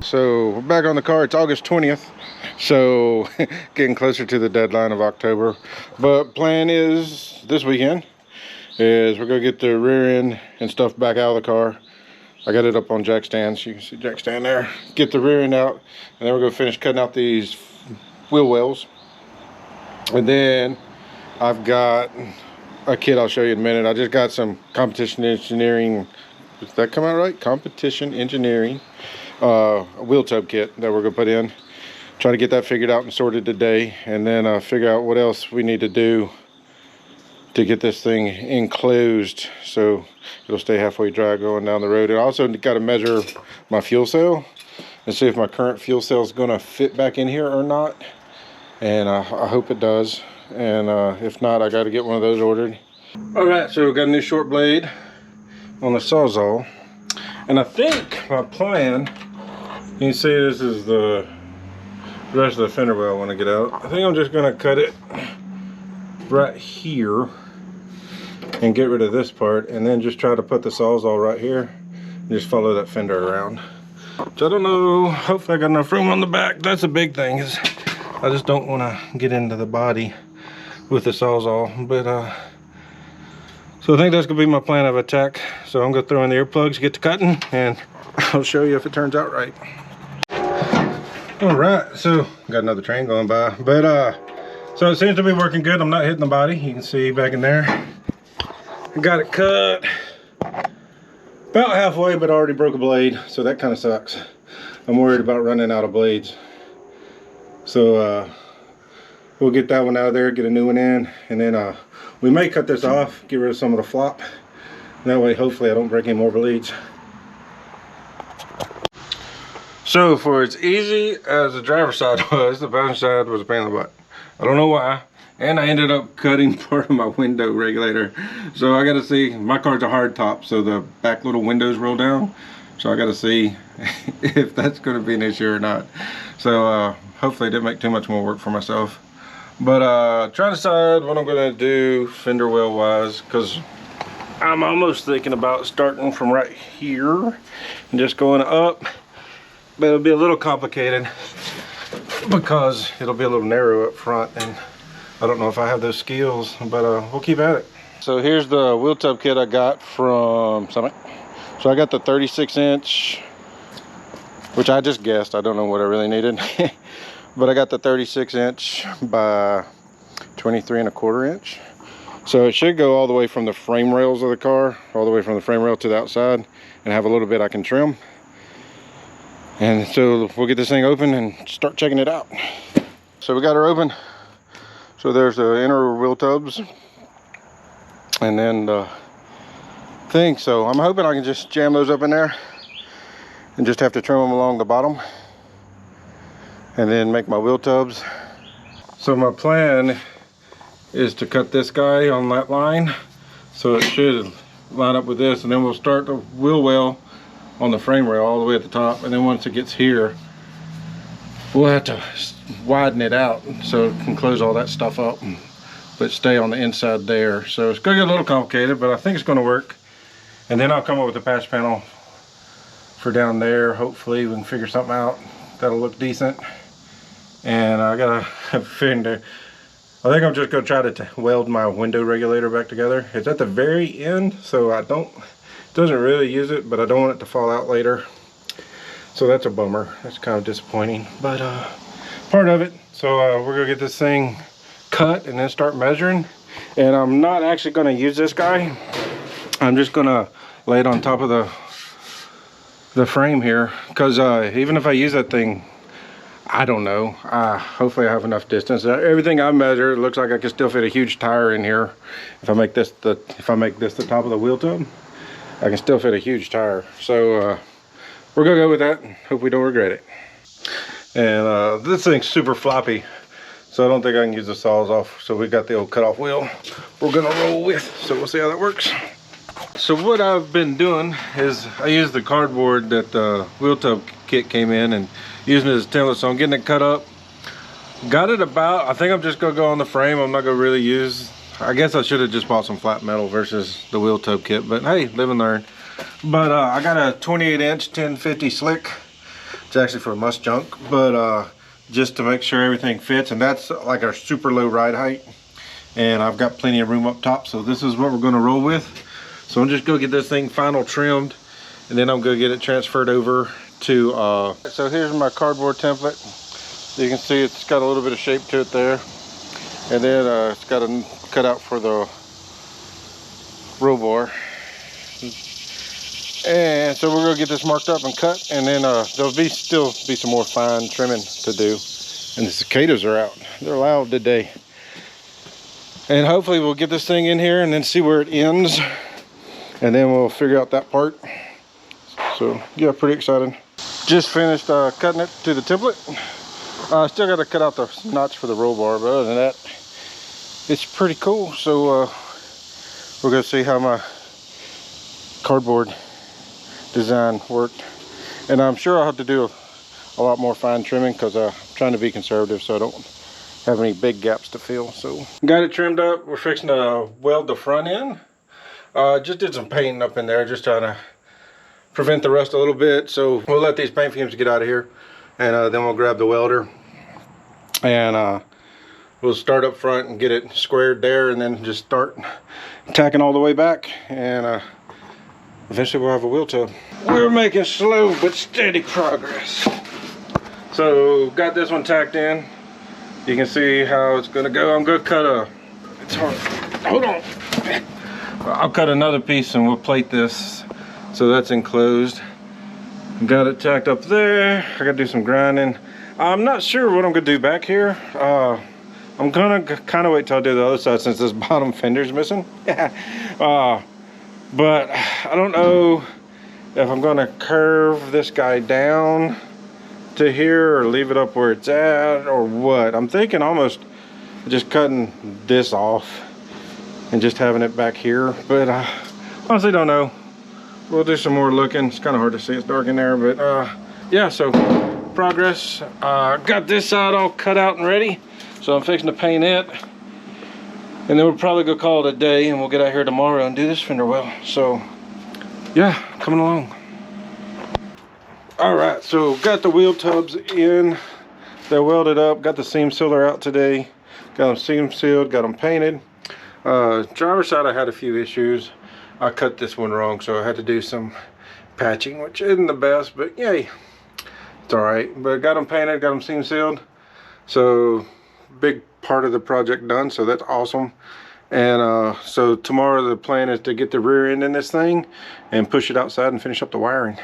So we're back on the car. It's August 20th, so getting closer to the deadline of October. But plan is this weekend is we're gonna get the rear end and stuff back out of the car. I got it up on jack stands. You can see jack stand there. Get the rear end out, and then we're gonna finish cutting out these wheel wells. And then I've got a kit I'll show you in a minute. I just got some competition engineering. Does that come out right? Competition engineering wheel tub kit that we're gonna put in. Try to get that figured out and sorted today, and then figure out what else we need to do to get this thing enclosed so it'll stay halfway dry going down the road. And I also got to measure my fuel cell and see if my current fuel cell is going to fit back in here or not. And I hope it does. And if not, I got to get one of those ordered. All right, so we got a new short blade on the Sawzall, and I think my plan, you can see this is the rest of the fender well I want to get out. I think I'm just going to cut it right here and get rid of this part, and then just try to put the Sawzall right here and just follow that fender around. So I don't know, hopefully I got enough room on the back. That's a big thing, is I just don't want to get into the body with the Sawzall. But so I think that's gonna be my plan of attack. So I'm gonna throw in the earplugs, get to cutting, and I'll show you if it turns out right. All right, so got another train going by, but so it seems to be working good. I'm not hitting the body. You can see back in there. I got it cut about halfway, but already broke a blade, so that kind of sucks. I'm worried about running out of blades. So we'll get that one out of there, get a new one in, and then we may cut this off, get rid of some of the flop. That way, hopefully I don't break any more blades. So for as easy as the driver's side was, the passenger side was a pain in the butt. I don't know why. And I ended up cutting part of my window regulator. So I gotta see, my car's a hard top, so the back little windows roll down. So I gotta see if that's gonna be an issue or not. So hopefully I didn't make too much more work for myself. But trying to decide what I'm gonna do fender well wise, because I'm almost thinking about starting from right here and just going up. But it'll be a little complicated because it'll be a little narrow up front, and I don't know if I have those skills, but we'll keep at it. So here's the wheel tub kit I got from Summit. So I got the 36-inch, which I just guessed. I don't know what I really needed. But I got the 36-inch by 23¼ inch. So it should go all the way from the frame rails of the car, all the way from the frame rail to the outside, and have a little bit I can trim. And so we'll get this thing open and start checking it out. So we got her open. So there's the inner wheel tubs, and then the thing. So I'm hoping I can just jam those up in there and just have to trim them along the bottom and then make my wheel tubs. So my plan is to cut this guy on that line, so it should line up with this, and then we'll start the wheel well on the frame rail all the way at the top, and then once it gets here we'll have to widen it out so it can close all that stuff up, but stay on the inside there. So it's gonna get a little complicated, but I think it's gonna work. And then I'll come up with a patch panel for down there. Hopefully we can figure something out that'll look decent. And I gotta fender. I think I'm just gonna try to weld my window regulator back together. It's at the very end, so it doesn't really use it, but I don't want it to fall out later. So that's a bummer. That's kind of disappointing, but part of it. So we're gonna get this thing cut and then start measuring. And I'm not actually gonna use this guy. I'm just gonna lay it on top of the frame here, because even if I use that thing, I don't know. Hopefully I have enough distance. Everything I measure, it looks like I can still fit a huge tire in here. If I make this the top of the wheel tub, I can still fit a huge tire. So we're gonna go with that. Hope we don't regret it. And this thing's super floppy, so I don't think I can use the saws off. So we got the old cutoff wheel we're gonna roll with. So we'll see how that works. So what I've been doing is I use the cardboard that the wheel tub kit came in, and using it as template. So I'm getting it cut up. Got it about, I think I'm just gonna go on the frame. I'm not gonna really use, I guess I should have just bought some flat metal versus the wheel tub kit, but hey, live and learn. But I got a 28-inch 1050 slick It's actually for must junk, but just to make sure everything fits. And that's like our super low ride height. And I've got plenty of room up top, so this is what we're gonna roll with. So I'm just gonna get this thing final trimmed, and then I'm gonna get it transferred over to, so here's my cardboard template. You can see it's got a little bit of shape to it there. And then it's got a cutout for the roll bar. And so we're gonna get this marked up and cut, and then there'll still be some more fine trimming to do. And the cicadas are out. They're loud today. And hopefully we'll get this thing in here and then see where it ends. And then we'll figure out that part. So yeah, pretty excited. Just finished cutting it to the template. I still got to cut out the notch for the roll bar, but other than that, it's pretty cool. So we're gonna see how my cardboard design worked, and I'm sure I'll have to do a lot more fine trimming because I'm trying to be conservative so I don't have any big gaps to fill. So got it trimmed up. We're fixing to weld the front end. Just did some painting up in there, just trying to prevent the rust a little bit. So we'll let these paint fumes get out of here, and then we'll grab the welder, and we'll start up front and get it squared there, and then just start tacking all the way back, and eventually we'll have a wheel tub. We're making slow but steady progress. So got this one tacked in. You can see how it's gonna go. I'm gonna cut it's hard. Hold on. I'll cut another piece and we'll plate this so that's enclosed. Got it tacked up there. I gotta do some grinding. I'm not sure what I'm gonna do back here. I'm gonna kind of wait till I do the other side since this bottom fender's missing. But I don't know if I'm gonna curve this guy down to here or leave it up where it's at or what. I'm thinking almost just cutting this off and just having it back here, but honestly don't know. We'll do some more looking. It's kind of hard to see, it's dark in there, but yeah, so progress. Got this side all cut out and ready, so I'm fixing to paint it, and then we'll probably go call it a day, and we'll get out here tomorrow and do this fender well. So yeah, coming along. All right, so got the wheel tubs in. They're welded up. Got the seam sealer out today. Got them seam sealed, got them painted. Driver's side I had a few issues. I cut this one wrong, so I had to do some patching, which isn't the best, but yay, it's all right. But got them painted, got them seam sealed. So big part of the project done, so that's awesome. And so tomorrow the plan is to get the rear end in this thing and push it outside and finish up the wiring.